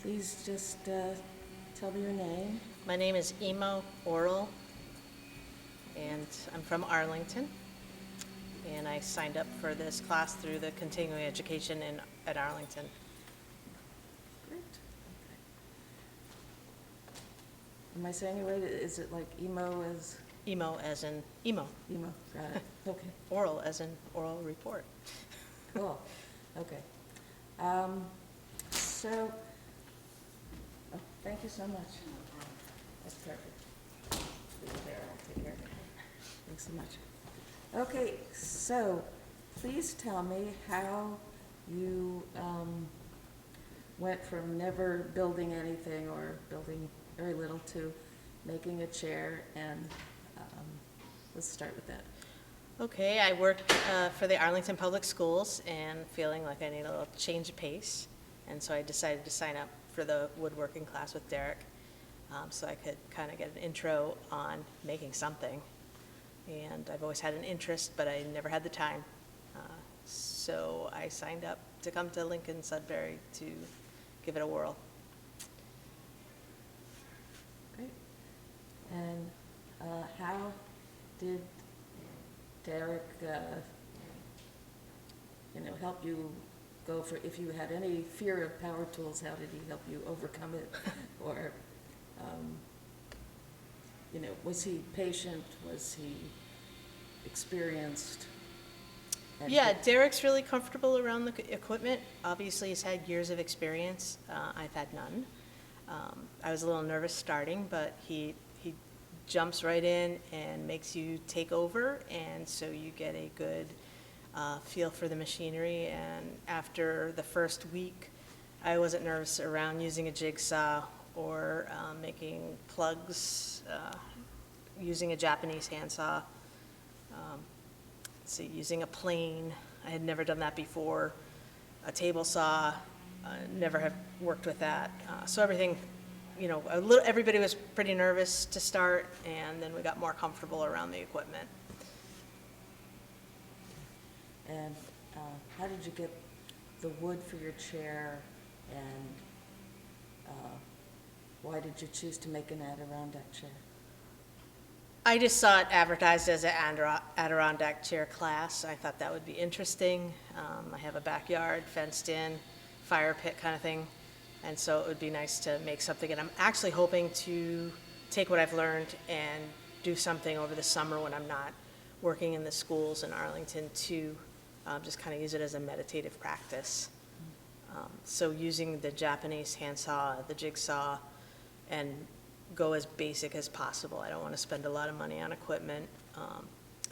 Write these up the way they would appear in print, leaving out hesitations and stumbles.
Please just tell me your name. My name is Emo Oral, and I'm from Arlington. And I signed up for this class through the continuing education at Arlington. Great. Okay. Am I saying it right? Is it like emo as Emo as in emo. emo? Got it. Okay. Oral as in oral report. Cool. Okay. So, oh, thank you so much. That's perfect. Take care. I'll take care of it. Thanks so much. Okay, so please tell me how you went from never building anything or building very little to making a chair, and let's start with that. Okay, I work for the Arlington Public Schools and feeling like I need a little change of pace. And so I decided to sign up for the woodworking class with Derek so I could kind of get an intro on making something. And I've always had an interest, but I never had the time. So I signed up to come to Lincoln Sudbury to give it a whirl. Great. And how did Derek, help you go for, if you had any fear of power tools, how did he help you overcome it? Or, was he patient? Was he experienced? And Yeah, Derek's really comfortable around the equipment. Obviously, he's had years of experience. I've had none. I was a little nervous starting, but he jumps right in and makes you take over, and so you get a good feel for the machinery. And after the first week, I wasn't nervous around using a jigsaw or making plugs, using a Japanese handsaw. Using a plane. I had never done that before. A table saw, never have worked with that. So everything, everybody was pretty nervous to start, and then we got more comfortable around the equipment. And how did you get the wood for your chair, and why did you choose to make an Adirondack chair? I just saw it advertised as an Adirondack Chair Class. I thought that would be interesting. I have a backyard, fenced in, fire pit kind of thing, and so it would be nice to make something. And I'm actually hoping to take what I've learned and do something over the summer when I'm not working in the schools in Arlington to just kind of use it as a meditative practice. So using the Japanese handsaw, the jigsaw, and go as basic as possible. I don't want to spend a lot of money on equipment.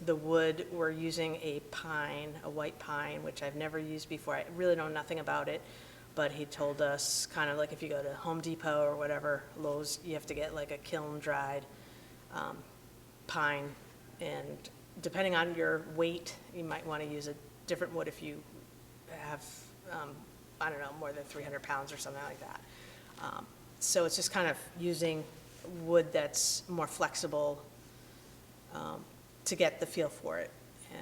The wood, we're using a pine, a white pine, which I've never used before. I really know nothing about it, but he told us kind of like if you go to Home Depot or whatever, Lowe's, you have to get like a kiln dried pine, and depending on your weight, you might want to use a different wood if you have, more than 300 pounds or something like that. So it's just kind of using wood that's more flexible to get the feel for it.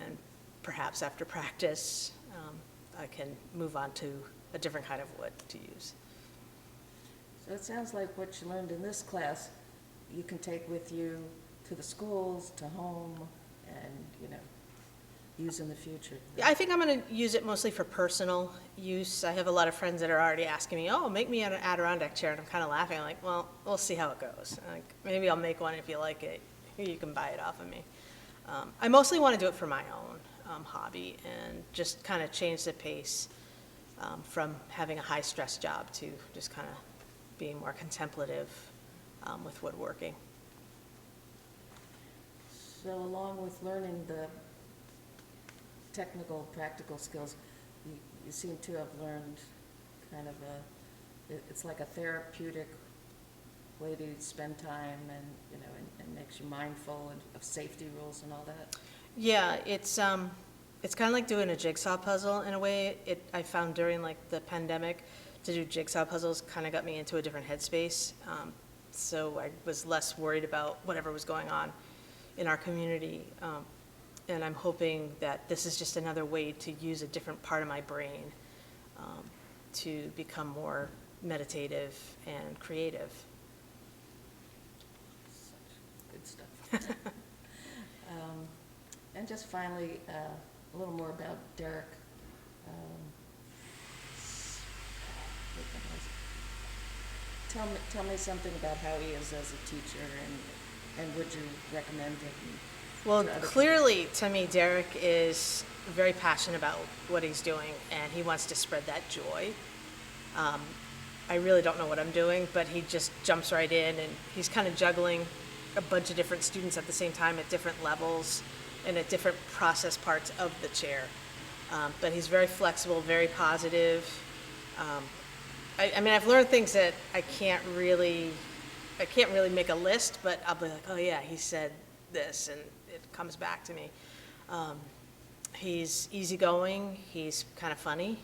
And perhaps after practice, I can move on to a different kind of wood to use. So it sounds like what you learned in this class, you can take with you to the schools, to home, and, use in the future. Yeah, I think I'm going to use it mostly for personal use. I have a lot of friends that are already asking me, oh, make me an Adirondack chair, and I'm kind of laughing. I'm like, well, we'll see how it goes. Like, maybe I'll make one if you like it. Here, you can buy it off of me. I mostly want to do it for my own hobby and just kind of change the pace from having a high-stress job to just kind of being more contemplative with woodworking. So along with learning the technical, practical skills, you seem to have learned kind of it's like a therapeutic way to spend time, and, and makes you mindful of safety rules and all that. Yeah, it's kind of like doing a jigsaw puzzle in a way. I found during like the pandemic to do jigsaw puzzles kind of got me into a different headspace. So I was less worried about whatever was going on in our community. And I'm hoping that this is just another way to use a different part of my brain to become more meditative and creative. Such good stuff. And just finally, a little more about Derek. Tell me something about how he is as a teacher, and would you recommend him? Well, to other clearly, to me, Derek is very passionate about what he's doing, and he wants to spread that joy. I really don't know what I'm doing, but he just jumps right in, and he's kind of juggling a bunch of different students at the same time at different levels and at different process parts of the chair. But he's very flexible, very positive. I mean, I've learned things that I can't really make a list, but I'll be like, oh yeah, he said this, and it comes back to me. He's easygoing, he's kind of funny.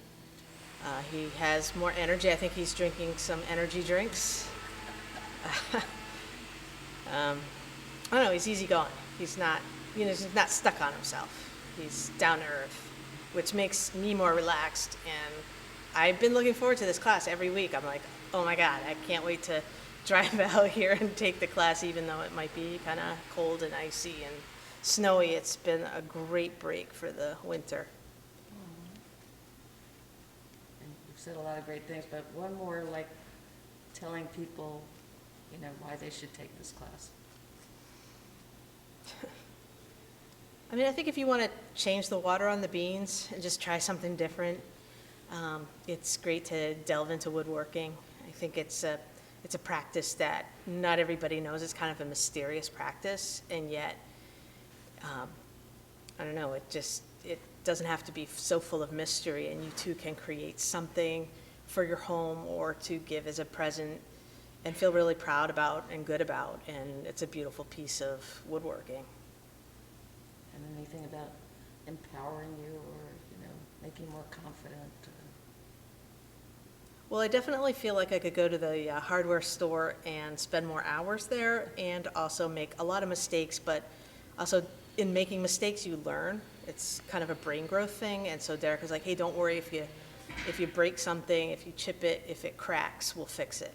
He has more energy. I think he's drinking some energy drinks. I don't know, he's easygoing. He's not, he's not stuck on himself. He's down to earth, which makes me more relaxed. And I've been looking forward to this class every week. I'm like, oh my God, I can't wait to drive out here and take the class, even though it might be kind of cold and icy and snowy. It's been a great break for the winter. And you've said a lot of great things, but one more, like telling people, why they should take this class. I mean, I think if you want to change the water on the beans and just try something different, it's great to delve into woodworking. I think it's a practice that not everybody knows. It's kind of a mysterious practice, and yet, I don't know, it doesn't have to be so full of mystery, and you too can create something for your home or to give as a present and feel really proud about and good about, and it's a beautiful piece of woodworking. And anything about empowering you or, making you more confident? Well, I definitely feel like I could go to the hardware store and spend more hours there and also make a lot of mistakes, but also in making mistakes you learn. It's kind of a brain growth thing, and so Derek was like, hey, don't worry if you break something, if you chip it, if it cracks, we'll fix it.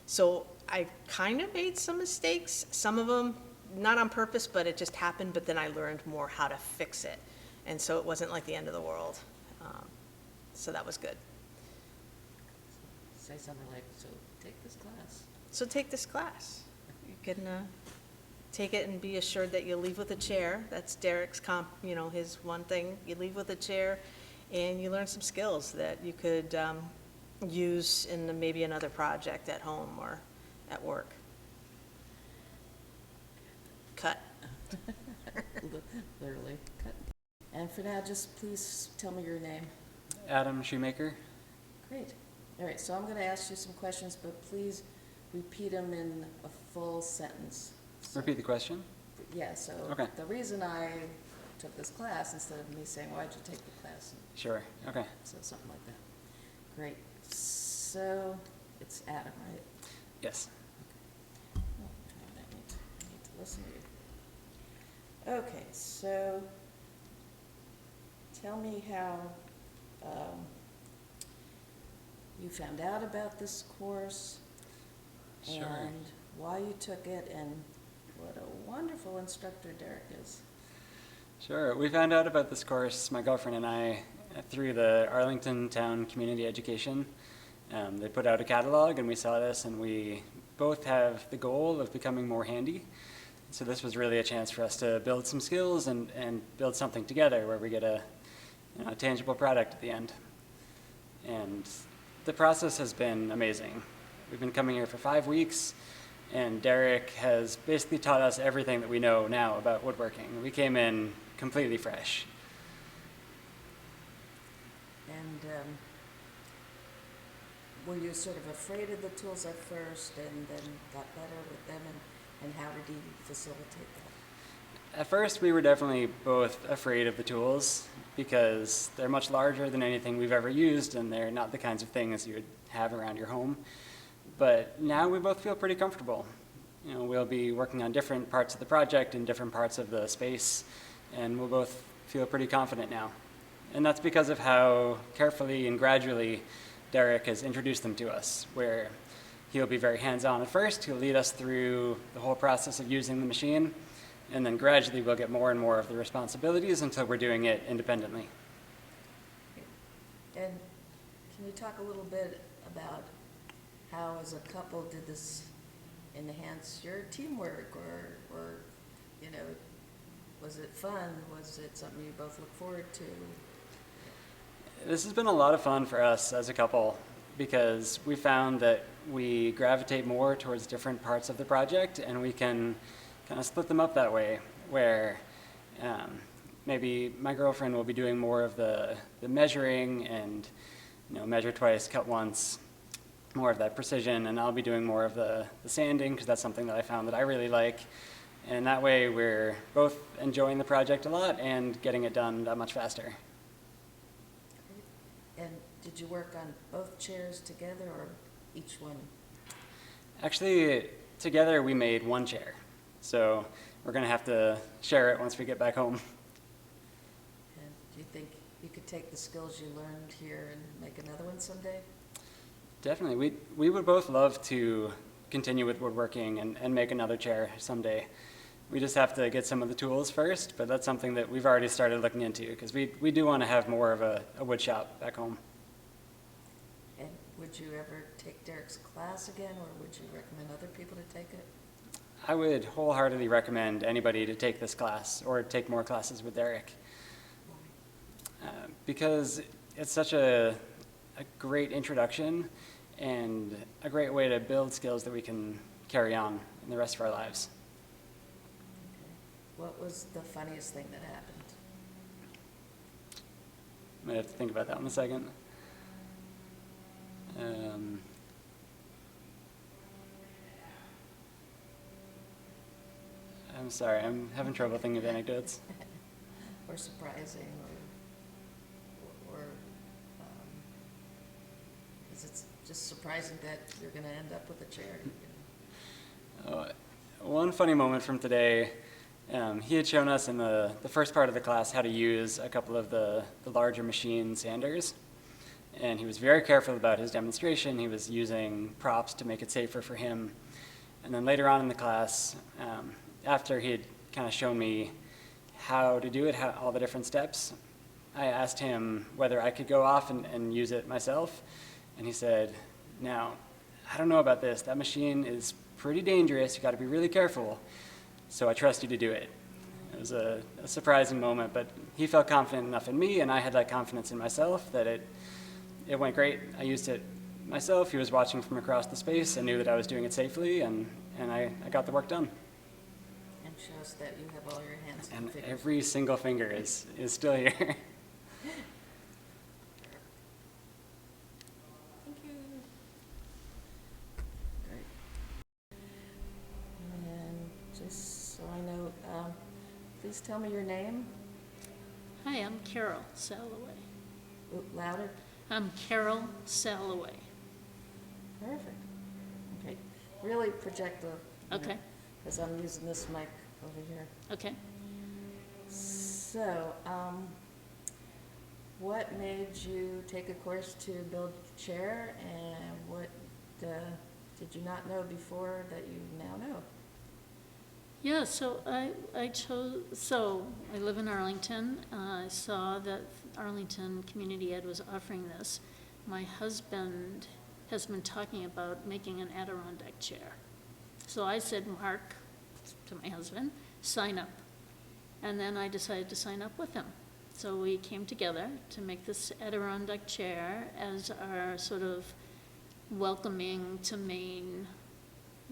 So I kind of made some mistakes, some of them not on purpose, but it just happened, but then I learned more how to fix it. And so it wasn't like the end of the world. So that was good. Say something like, so take this class. So take this class. You can take it and be assured that you'll leave with a chair. That's Derek's his one thing. You leave with a chair and you learn some skills that you could use in maybe another project at home or at work. Cut. Literally, cut. And for now, just please tell me your name. Adam Shoemaker. Great. All right, so I'm going to ask you some questions, but please repeat them in a full sentence. Repeat the question. Yeah, so Okay. the reason I took this class, instead of me saying, why'd you take the class? Sure. Okay. So something like that. Great. So it's Adam, right? Yes. Oh, I need to listen to you. Okay, so tell me how you found out about this course Sure. and why you took it, and what a wonderful instructor Derek is. Sure. We found out about this course, my girlfriend and I, through the Arlington Town Community Education. They put out a catalog and we saw this, and we both have the goal of becoming more handy. So this was really a chance for us to build some skills and build something together where we get a tangible product at the end. And the process has been amazing. We've been coming here for 5 weeks, and Derek has basically taught us everything that we know now about woodworking. We came in completely fresh. And were you sort of afraid of the tools at first and then got better with them, and how did he facilitate that? At first, we were definitely both afraid of the tools because they're much larger than anything we've ever used, and they're not the kinds of things you would have around your home. But now we both feel pretty comfortable. We'll be working on different parts of the project and different parts of the space, and we'll both feel pretty confident now. And that's because of how carefully and gradually Derek has introduced them to us, where he'll be very hands-on at first. He'll lead us through the whole process of using the machine, and then gradually we'll get more and more of the responsibilities until we're doing it independently. And can you talk a little bit about how, as a couple, did this enhance your teamwork, or you know, was it fun? Was it something you both look forward to? This has been a lot of fun for us as a couple because we found that we gravitate more towards different parts of the project, and we can kind of split them up that way, where maybe my girlfriend will be doing more of the measuring and, measure twice, cut once, more of that precision, and I'll be doing more of the sanding because that's something that I found that I really like. And that way we're both enjoying the project a lot and getting it done that much faster. And did you work on both chairs together or each one? Actually, together we made one chair. So we're going to have to share it once we get back home. And do you think you could take the skills you learned here and make another one someday? Definitely. We would both love to continue with woodworking and make another chair someday. We just have to get some of the tools first, but that's something that we've already started looking into because we do want to have more of a wood shop back home. And would you ever take Derek's class again, or would you recommend other people to take it? I would wholeheartedly recommend anybody to take this class or take more classes with Derek because it's such a great introduction and a great way to build skills that we can carry on in the rest of our lives. What was the funniest thing that happened? I might have to think about that one a second. I'm sorry, I'm having trouble thinking of anecdotes. Or surprising, or is it just surprising that you're going to end up with a chair? One funny moment from today, he had shown us in the first part of the class how to use a couple of the larger machine sanders. And he was very careful about his demonstration. He was using props to make it safer for him. And then later on in the class, after he had kind of shown me how to do it, all the different steps, I asked him whether I could go off and use it myself. And he said, "Now, I don't know about this. That machine is pretty dangerous. You got to be really careful. So I trust you to do it." It was a surprising moment, but he felt confident enough in me, and I had that confidence in myself that it went great. I used it myself. He was watching from across the space and knew that I was doing it safely, and I got the work done. And shows that you have all your hands And configured. every single finger is still here. Thank you. Great. And just so I know, please tell me your name. Hi, I'm Carol Salloway. Louder. I'm Carol Salloway. Perfect. Okay. Really project the. Okay. Because I'm using this mic over here. Okay. So, what made you take a course to build a chair, and what did you not know before that you now know? Yeah, so I live in Arlington. I saw that Arlington Community Ed was offering this. My husband has been talking about making an Adirondack chair. So I said, Mark, to my husband, sign up. And then I decided to sign up with him. So we came together to make this Adirondack chair as our sort of welcoming to Maine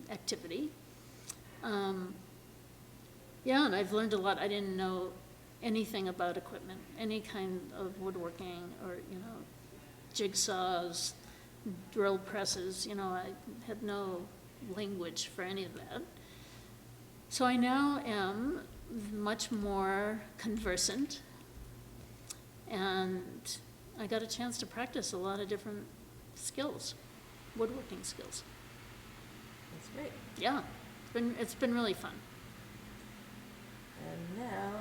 activity. Yeah, and I've learned a lot. I didn't know anything about equipment, any kind of woodworking or, jigsaws, drill presses, I had no language for any of that. So I now am much more conversant, and I got a chance to practice a lot of different skills, woodworking skills. That's great. Yeah, it's been really fun. And now,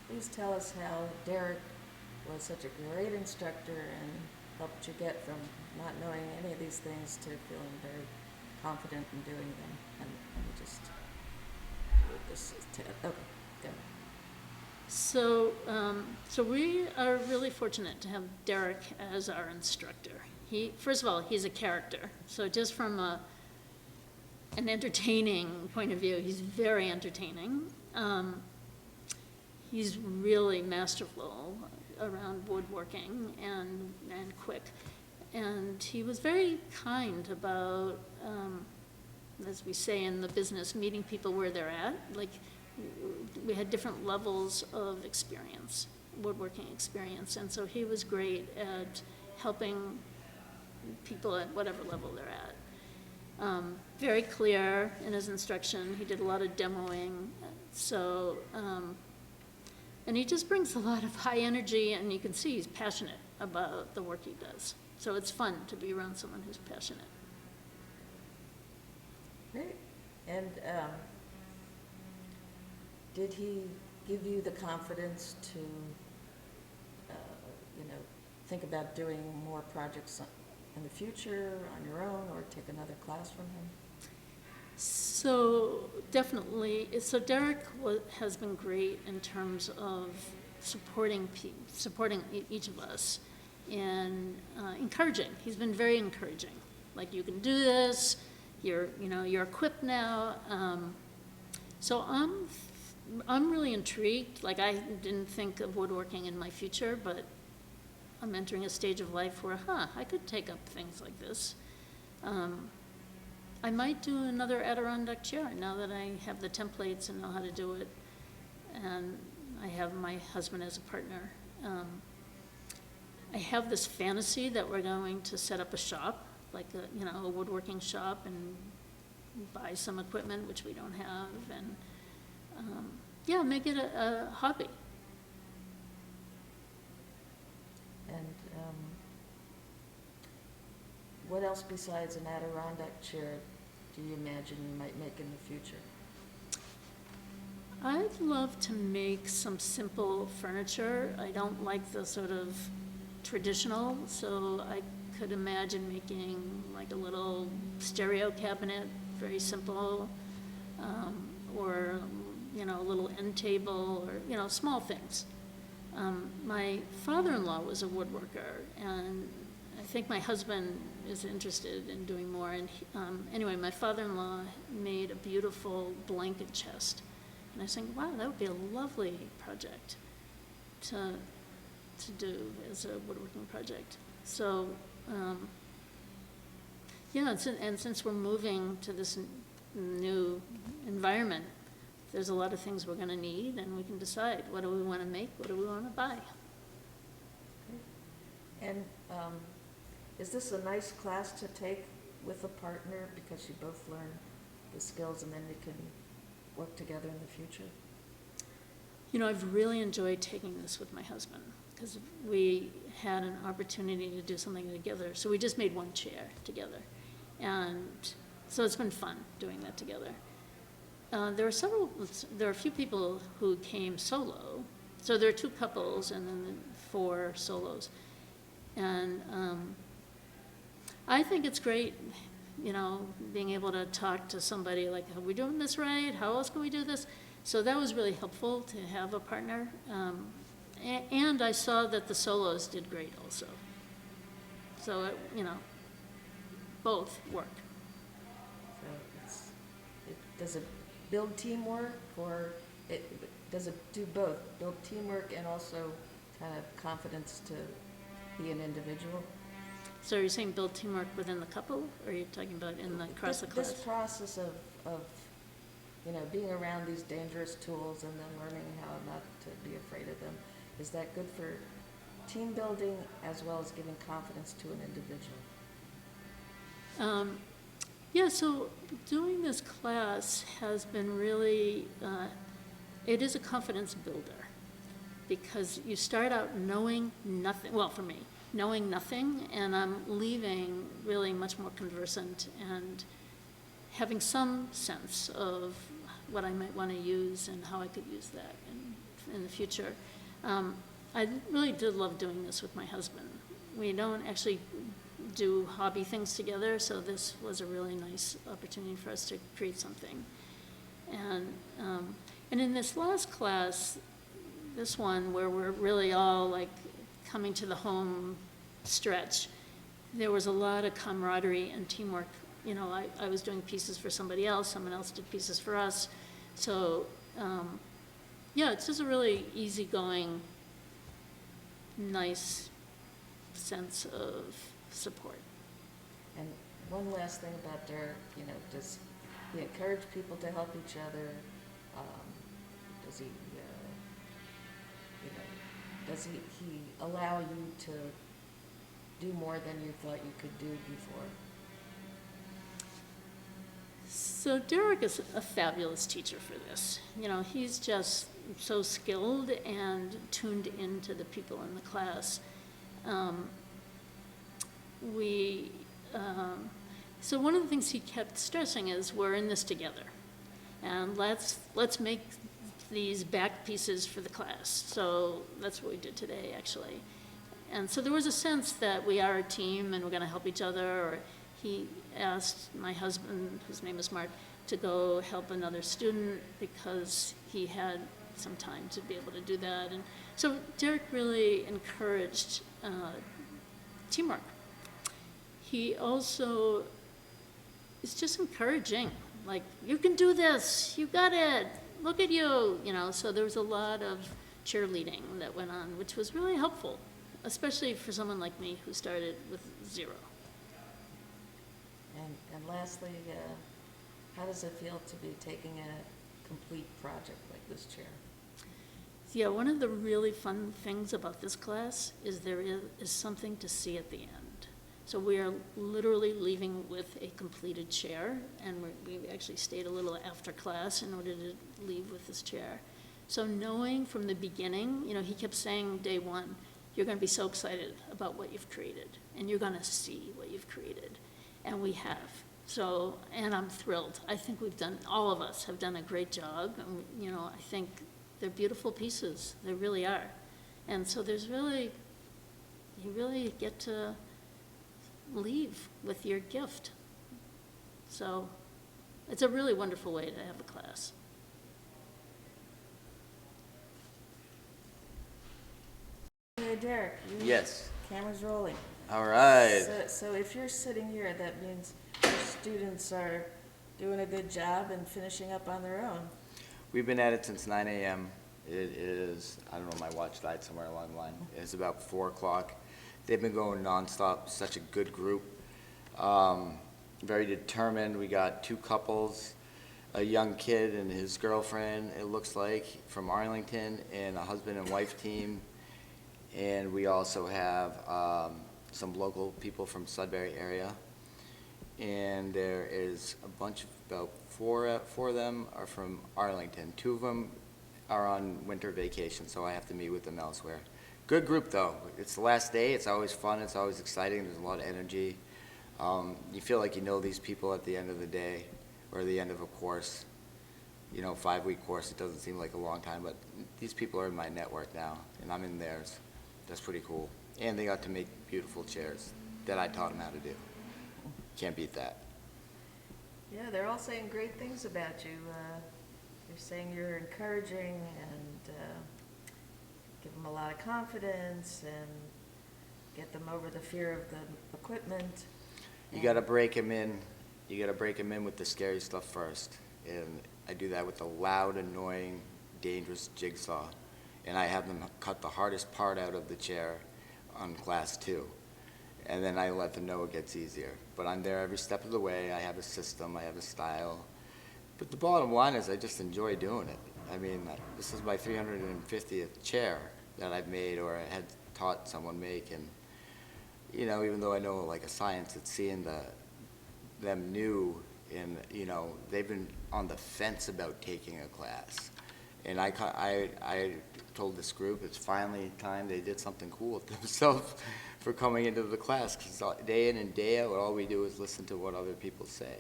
please tell us how Derek was such a great instructor and helped you get from not knowing any of these things to feeling very confident in doing them? And just, this is okay, go. So, so we are really fortunate to have Derek as our instructor. First of all, he's a character. So just from an entertaining point of view, he's very entertaining. He's really masterful around woodworking and quick. And he was very kind about, as we say in the business, meeting people where they're at. Like, we had different levels of experience, woodworking experience, and so he was great at helping people at whatever level they're at. Very clear in his instruction. He did a lot of demoing, so, and he just brings a lot of high energy, and you can see he's passionate about the work he does. So it's fun to be around someone who's passionate. Great. And did he give you the confidence to, think about doing more projects in the future on your own, or take another class from him? So definitely, so Derek has been great in terms of supporting each of us and encouraging. He's been very encouraging. Like, you can do this. You're equipped now. So I'm really intrigued. Like, I didn't think of woodworking in my future, but I'm entering a stage of life where, I could take up things like this. I might do another Adirondack chair now that I have the templates and know how to do it, and I have my husband as a partner. I have this fantasy that we're going to set up a shop, like a woodworking shop, and buy some equipment, which we don't have, and make it a hobby. And what else besides an Adirondack chair do you imagine you might make in the future? I'd love to make some simple furniture. I don't like the sort of traditional, so I could imagine making like a little stereo cabinet, very simple, or a little end table, or small things. My father-in-law was a woodworker, and I think my husband is interested in doing more. And anyway, my father-in-law made a beautiful blanket chest, and I was thinking, wow, that would be a lovely project to do as a woodworking project. So, and since we're moving to this new environment, there's a lot of things we're going to need, and we can decide, what do we want to make, what do we want to buy. And is this a nice class to take with a partner, because you both learn the skills and then you can work together in the future? I've really enjoyed taking this with my husband, because we had an opportunity to do something together. So we just made one chair together. And so it's been fun doing that together. There are a few people who came solo. So there are 2 couples and then 4 solos. And I think it's great, being able to talk to somebody like, are we doing this right? How else can we do this? So that was really helpful to have a partner. And I saw that the solos did great also. So, both work. So does it build teamwork, or does it do both? Build teamwork and also kind of confidence to be an individual? So are you saying build teamwork within the couple, or are you talking about across the class? This process of being around these dangerous tools and then learning how not to be afraid of them, is that good for team building as well as giving confidence to an individual? So doing this class has been really, it is a confidence builder, because you start out knowing nothing, well, for me, knowing nothing, and I'm leaving really much more conversant and having some sense of what I might want to use and how I could use that in the future. I really did love doing this with my husband. We don't actually do hobby things together, so this was a really nice opportunity for us to create something. And in this last class, this one where we're really all like coming to the home stretch, there was a lot of camaraderie and teamwork. You know, I was doing pieces for somebody else, someone else did pieces for us. So, yeah, it's just a really easygoing, nice sense of support. And one last thing about Derek, you know, does he encourage people to help each other? Does he, you know, does he allow you to do more than you thought you could do before? So Derek is a fabulous teacher for this. You know, he's just so skilled and tuned into the people in the class. So one of the things he kept stressing is we're in this together, and let's make these back pieces for the class. So that's what we did today, actually. And so there was a sense that we are a team and we're going to help each other. Or he asked my husband, whose name is Mark, to go help another student because he had some time to be able to do that. And so Derek really encouraged teamwork. He also is just encouraging, like, you can do this, you got it, look at you, you know. So there was a lot of cheerleading that went on, which was really helpful, especially for someone like me who started with 0. And lastly, how does it feel to be taking a complete project like this chair? Yeah, one of the really fun things about this class is there is something to see at the end. So we are literally leaving with a completed chair, and we actually stayed a little after class in order to leave with this chair. So knowing from the beginning, you know, he kept saying day one, you're going to be so excited about what you've created, and you're going to see what you've created. And we have. So, and I'm thrilled. I think all of us have done a great job. And, you know, I think they're beautiful pieces. They really are. And so you really get to leave with your gift. So it's a really wonderful way to have a class. Hey, Derek. Yes. Camera's rolling. All right. So if you're sitting here, that means your students are doing a good job and finishing up on their own. We've been at it since 9 a.m. It is, I don't know, my watch died somewhere along the line. It's about 4 o'clock. They've been going nonstop. Such a good group. Very determined. We got 2 couples, a young kid and his girlfriend, it looks like, from Arlington, and a husband and wife team. And we also have some local people from Sudbury area. And there is a bunch of, about four of them are from Arlington. 2 of them are on winter vacation, so I have to meet with them elsewhere. Good group though. It's the last day. It's always fun. It's always exciting. There's a lot of energy. You feel like you know these people at the end of the day or the end of a course. You know, 5-week course, it doesn't seem like a long time, but these people are in my network now, and I'm in theirs. That's pretty cool. And they got to make beautiful chairs that I taught them how to do. Can't beat that. Yeah, they're all saying great things about you. They're saying you're encouraging and give them a lot of confidence and get them over the fear of the equipment. You got to break them in. You got to break them in with the scary stuff first. And I do that with a loud, annoying, dangerous jigsaw. And I have them cut the hardest part out of the chair on class 2. And then I let them know it gets easier. But I'm there every step of the way. I have a system. I have a style. But the bottom line is I just enjoy doing it. I mean, this is my 350th chair that I've made or I had taught someone make. And, you know, even though I know like a science, it's seeing them new and, you know, they've been on the fence about taking a class. And I told this group it's finally time they did something cool with themselves for coming into the class, because day in and day out, all we do is listen to what other people say.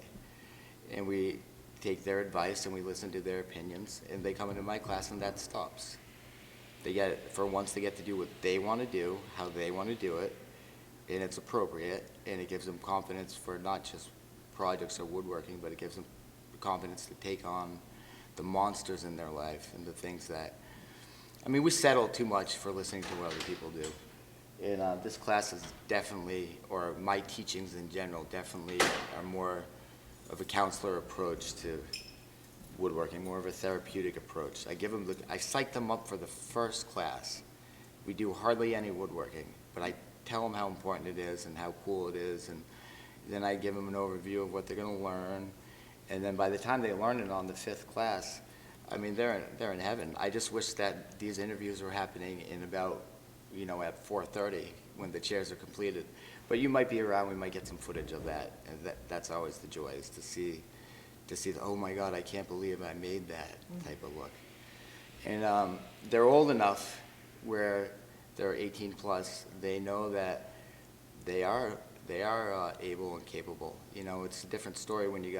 And we take their advice and we listen to their opinions, and they come into my class and that stops. For once they get to do what they want to do, how they want to do it, and it's appropriate, and it gives them confidence for not just projects or woodworking, but it gives them confidence to take on the monsters in their life and the things that, I mean, we settle too much for listening to what other people do. And this class is definitely, or my teachings in general, definitely are more of a counselor approach to woodworking, more of a therapeutic approach. I psych them up for the first class. We do hardly any woodworking, but I tell them how important it is and how cool it is, and then I give them an overview of what they're going to learn. And then by the time they learn it on the 5th class, I mean, they're in heaven. I just wish that these interviews were happening in about, at 4:30 when the chairs are completed. But you might be around, we might get some footage of that, and that's always the joy, is to see oh my God, I can't believe I made that type of look. And they're old enough where they're 18 plus, they know that they are able and capable. It's a different story when you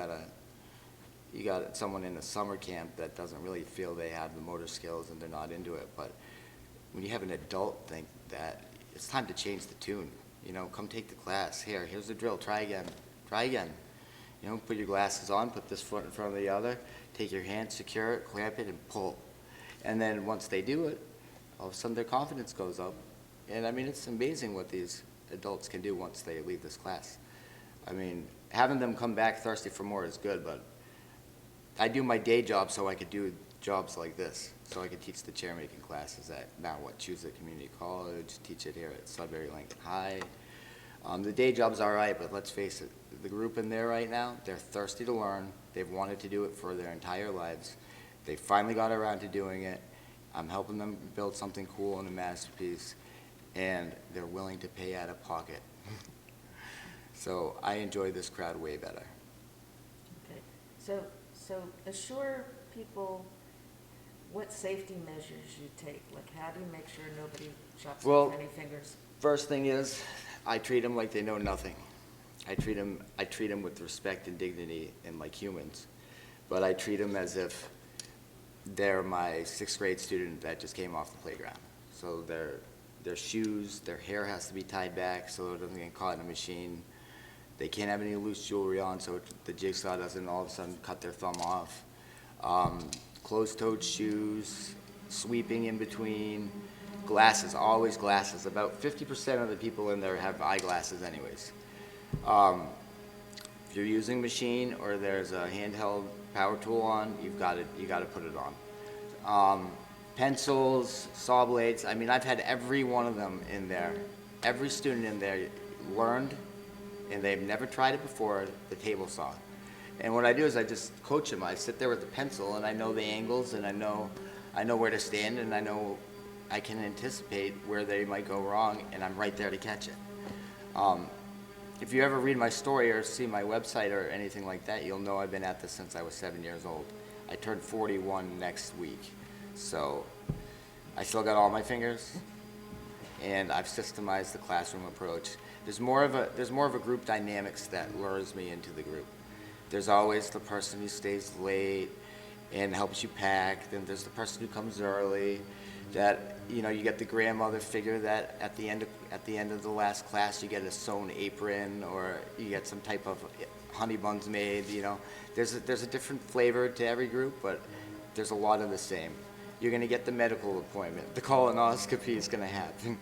got someone in a summer camp that doesn't really feel they have the motor skills and they're not into it. But when you have an adult think that it's time to change the tune, come take the class. Here's the drill. Try again. Put your glasses on, put this foot in front of the other, take your hand, secure it, clamp it, and pull. And then once they do it, all of a sudden their confidence goes up. And I mean, it's amazing what these adults can do once they leave this class. I mean, having them come back thirsty for more is good, but I do my day job so I could do jobs like this, so I could teach the chairmaking classes at Choose Community College, teach it here at Sudbury Lincoln High. The day job's all right, but let's face it, the group in there right now, they're thirsty to learn. They've wanted to do it for their entire lives. They finally got around to doing it. I'm helping them build something cool and a masterpiece, and they're willing to pay out of pocket. So I enjoy this crowd way better. Okay, so assure people what safety measures you take. Like, how do you make sure nobody chops off any fingers? First thing is, I treat them like they know nothing. I treat them with respect and dignity and like humans, but I treat them as if they're my 6th grade student that just came off the playground. So their shoes, their hair has to be tied back so it doesn't get caught in a machine. They can't have any loose jewelry on so the jigsaw doesn't all of a sudden cut their thumb off. Closed-toed shoes, sweeping in between, glasses, always glasses. About 50% of the people in there have eyeglasses anyways. If you're using a machine or there's a handheld power tool on, you got to put it on. Pencils, saw blades. I mean, I've had every one of them in there. Every student in there learned, and they've never tried it before, the table saw. And what I do is I just coach them. I sit there with the pencil, and I know the angles, and I know where to stand, and I know I can anticipate where they might go wrong, and I'm right there to catch it. If you ever read my story or see my website or anything like that, you'll know I've been at this since I was 7 years old. I turned 41 next week, so I still got all my fingers, and I've systemized the classroom approach. There's more of a group dynamics that lures me into the group. There's always the person who stays late and helps you pack. Then there's the person who comes early. That you get the grandmother figure that at the end of the last class you get a sewn apron or you get some type of honey buns made. There's a different flavor to every group, but there's a lot of the same. You're going to get the medical appointment. The colonoscopy is going to happen.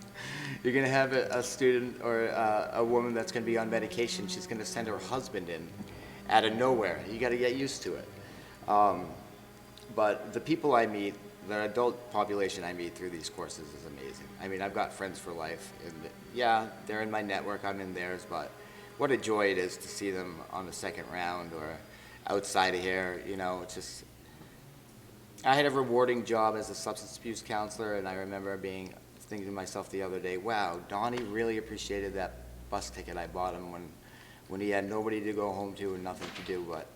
You're going to have a student or a woman that's going to be on medication. She's going to send her husband in out of nowhere. You got to get used to it. But the people I meet, the adult population I meet through these courses is amazing. I mean, I've got friends for life. And yeah, they're in my network, I'm in theirs, but what a joy it is to see them on the second round or outside of here. It's just, I had a rewarding job as a substance abuse counselor, and I remember thinking to myself the other day, wow, Donnie really appreciated that bus ticket I bought him when he had nobody to go home to and nothing to do. But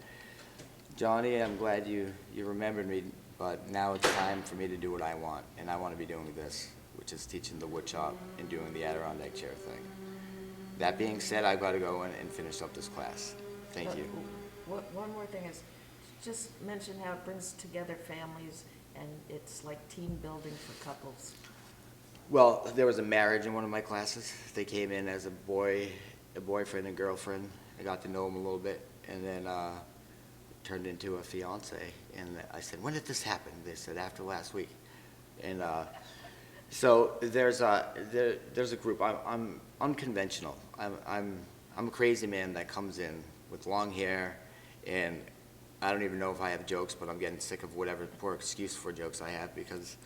Johnny, I'm glad you remembered me, but now it's time for me to do what I want, and I want to be doing this, which is teaching the wood shop and doing the Adirondack chair thing. That being said, I've got to go in and finish up this class. Thank you. One more thing is, just mention how it brings together families and it's like team building for couples. Well, there was a marriage in one of my classes. They came in as a boyfriend and girlfriend. I got to know them a little bit, and then turned into a fiance. And I said, "When did this happen?" They said, "After last week." And so there's a group. I'm unconventional. I'm a crazy man that comes in with long hair, and I don't even know if I have jokes, but I'm getting sick of whatever poor excuse for jokes I have because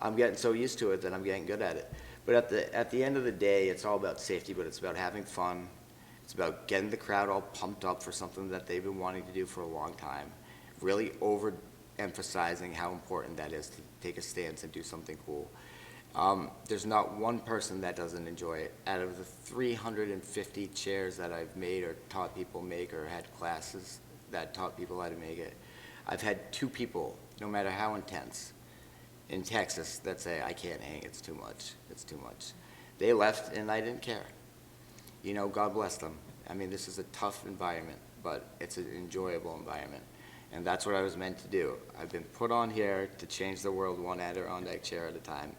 I'm getting so used to it that I'm getting good at it. But at the end of the day, it's all about safety, but it's about having fun. It's about getting the crowd all pumped up for something that they've been wanting to do for a long time, really overemphasizing how important that is to take a stance and do something cool. There's not one person that doesn't enjoy it. Out of the 350 chairs that I've made or taught people make or had classes that taught people how to make it, I've had 2 people, no matter how intense, in Texas that say, "I can't hang, it's too much, it's too much." They left and I didn't care. You know, God bless them. I mean, this is a tough environment, but it's an enjoyable environment. And that's what I was meant to do. I've been put on here to change the world one Adirondack chair at a time.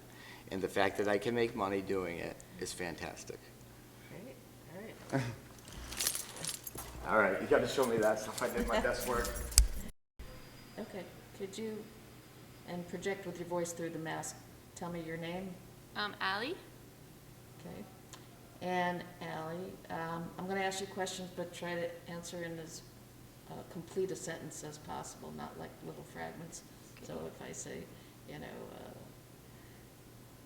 And the fact that I can make money doing it is fantastic. Great, all right. All right, you got to show me that stuff. I did my best work. Okay, could you, and project with your voice through the mask, tell me your name? Allie? Okay. And Allie, I'm going to ask you questions, but try to answer in as complete a sentence as possible, not like little fragments. So if I say, you know,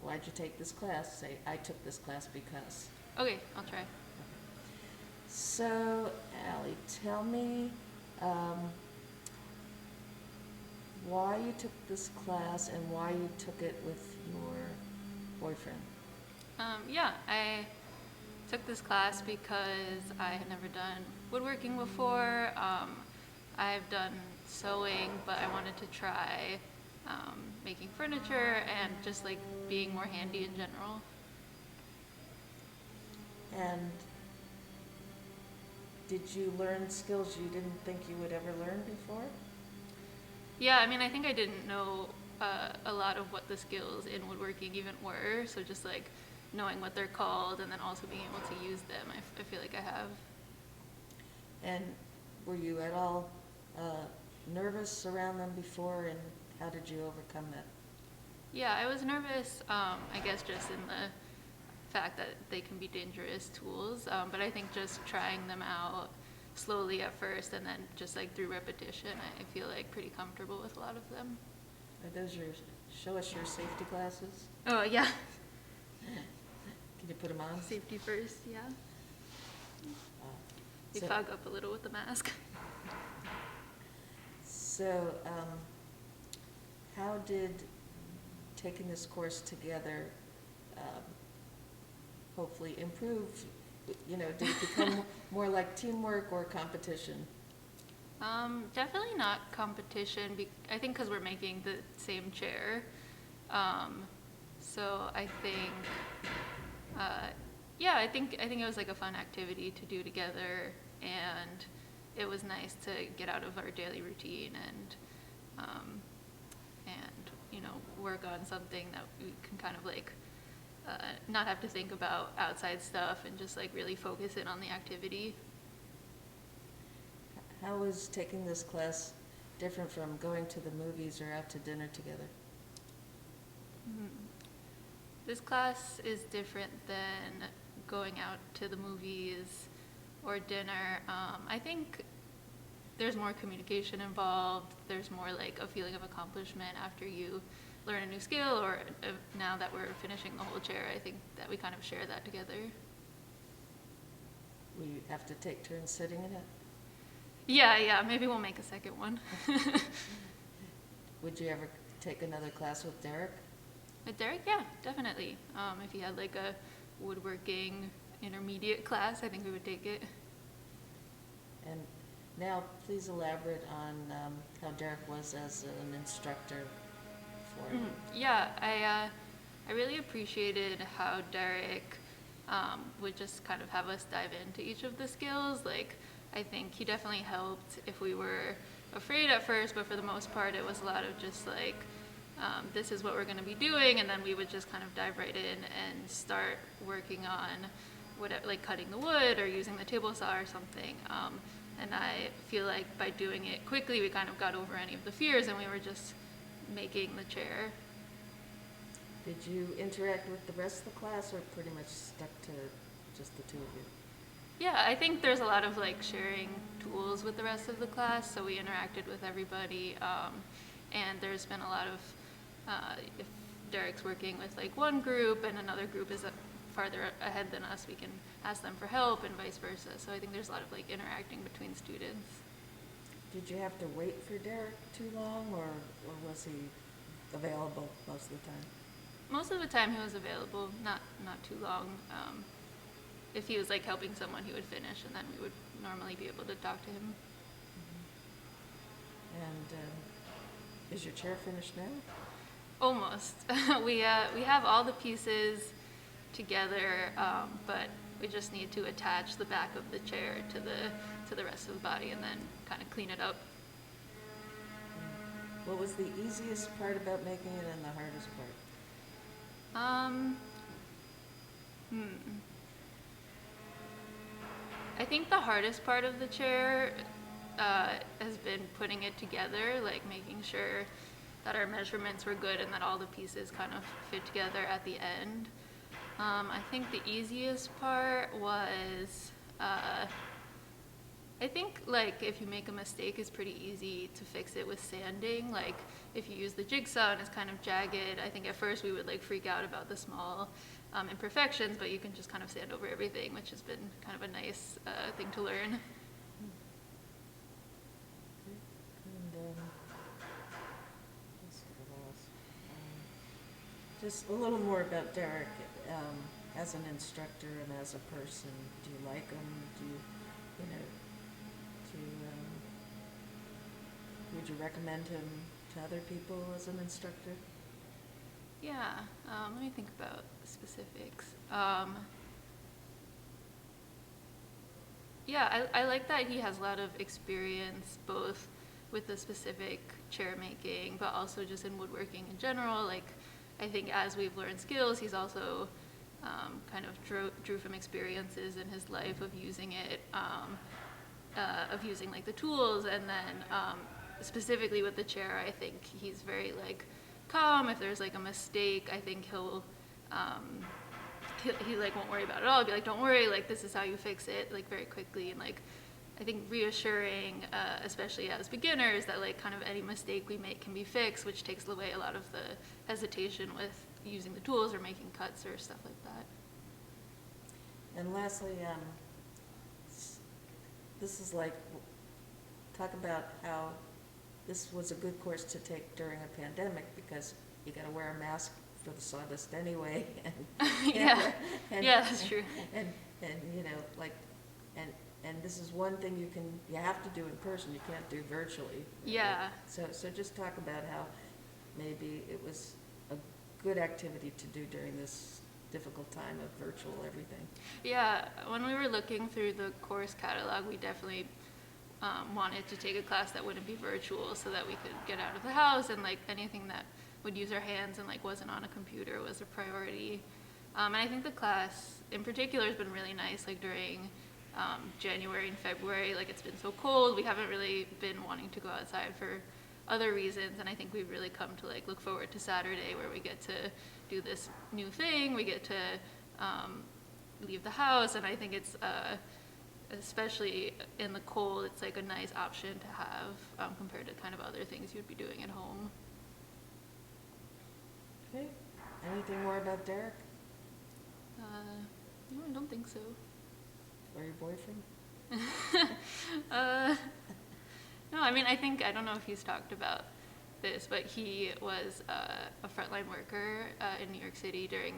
why'd you take this class? Say, I took this class because. Okay, I'll try. So, Allie, tell me why you took this class and why you took it with your boyfriend. Yeah, I took this class because I had never done woodworking before. I've done sewing, but I wanted to try making furniture and just like being more handy in general. And did you learn skills you didn't think you would ever learn before? Yeah, I mean, I think I didn't know a lot of what the skills in woodworking even were, so just like knowing what they're called and then also being able to use them, I feel like I have. And were you at all nervous around them before, and how did you overcome that? Yeah, I was nervous, I guess just in the fact that they can be dangerous tools, but I think just trying them out slowly at first and then just like through repetition, I feel like pretty comfortable with a lot of them. Are those your, show us your safety glasses? Oh, yeah. Can you put them on? Safety first, yeah. You So- fog up a little with the mask. So, how did taking this course together hopefully improve, you know, did it become more like teamwork or competition? Definitely not competition, I think because we're making the same chair. So I think, yeah, I think it was like a fun activity to do together, and it was nice to get out of our daily routine and you know, work on something that we can kind of like not have to think about outside stuff and just like really focus in on the activity. How is taking this class different from going to the movies or out to dinner together? This class is different than going out to the movies or dinner. I think there's more communication involved. There's more like a feeling of accomplishment after you learn a new skill, or now that we're finishing the whole chair, I think that we kind of share that together. We have to take turns sitting in it? Yeah, maybe we'll make a second one. Would you ever take another class with Derek? With Derek, yeah, definitely. If he had like a woodworking intermediate class, I think we would take it. And now, please elaborate on how Derek was as an instructor for you. Yeah, I really appreciated how Derek would just kind of have us dive into each of the skills. Like, I think he definitely helped if we were afraid at first, but for the most part, it was a lot of just like this is what we're going to be doing, and then we would just kind of dive right in and start working on whatever, like cutting the wood or using the table saw or something. And I feel like by doing it quickly, we kind of got over any of the fears, and we were just making the chair. Did you interact with the rest of the class, or pretty much stuck to just the two of you? Yeah, I think there's a lot of like sharing tools with the rest of the class, so we interacted with everybody, and there's been a lot of, if Derek's working with like one group and another group is farther ahead than us, we can ask them for help and vice versa. So I think there's a lot of like interacting between students. Did you have to wait for Derek too long, or was he available most of the time? Most of the time he was available, not too long. If he was like helping someone, he would finish, and then we would normally be able to talk to him. And is your chair finished now? Almost. We have all the pieces together, but we just need to attach the back of the chair to the rest of the body, and then kind of clean it up. What was the easiest part about making it and the hardest part? I think the hardest part of the chair has been putting it together, like making sure that our measurements were good and that all the pieces kind of fit together at the end. I think the easiest part was, I think like if you make a mistake, it's pretty easy to fix it with sanding. Like if you use the jigsaw and it's kind of jagged, I think at first we would like freak out about the small imperfections, but you can just kind of sand over everything, which has been kind of a nice thing to learn. And let's see what else. Just a little more about Derek as an instructor and as a person. Do you like him? Do you, would you recommend him to other people as an instructor? Yeah, let me think about specifics. Yeah, I like that he has a lot of experience both with the specific chair making, but also just in woodworking in general. Like, I think as we've learned skills, he's also kind of drew from experiences in his life of using it, of using like the tools, and then specifically with the chair, I think he's very like calm. If there's like a mistake, I think he like won't worry about it at all. He'll be like, don't worry, like this is how you fix it, like very quickly. And like I think reassuring, especially as beginners, that like kind of any mistake we make can be fixed, which takes away a lot of the hesitation with using the tools or making cuts or stuff like that. And lastly, this is like, talk about how this was a good course to take during a pandemic, because you got to wear a mask for the sawdust anyway. And, Yeah, and, yeah, that's true. And like, and this is one thing you have to do in person. You can't do virtually. Yeah. So just talk about how maybe it was a good activity to do during this difficult time of virtual everything. Yeah, when we were looking through the course catalog, we definitely wanted to take a class that wouldn't be virtual, so that we could get out of the house, and like anything that would use our hands and like wasn't on a computer was a priority. And I think the class in particular has been really nice, like during January and February. Like it's been so cold, we haven't really been wanting to go outside for other reasons, and I think we've really come to like look forward to Saturday, where we get to do this new thing, we get to leave the house, and I think it's especially in the cold, it's like a nice option to have compared to kind of other things you'd be doing at home. Okay. Anything more about Derek No, I don't think so. or your boyfriend? No, I mean, I don't know if he's talked about this, but he was a frontline worker in New York City during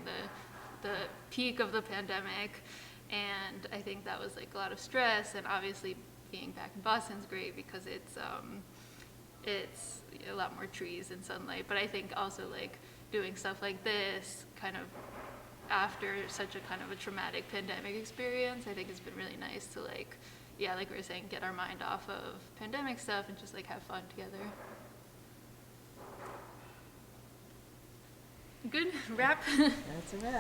the peak of the pandemic, and I think that was like a lot of stress. And obviously, being back in Boston's great because it's a lot more trees and sunlight. But I think also like doing stuff like this, kind of after such a kind of a traumatic pandemic experience, I think it's been really nice to like, yeah, like we were saying, get our mind off of pandemic stuff and just like have fun together. Good, wrap? That's a wrap.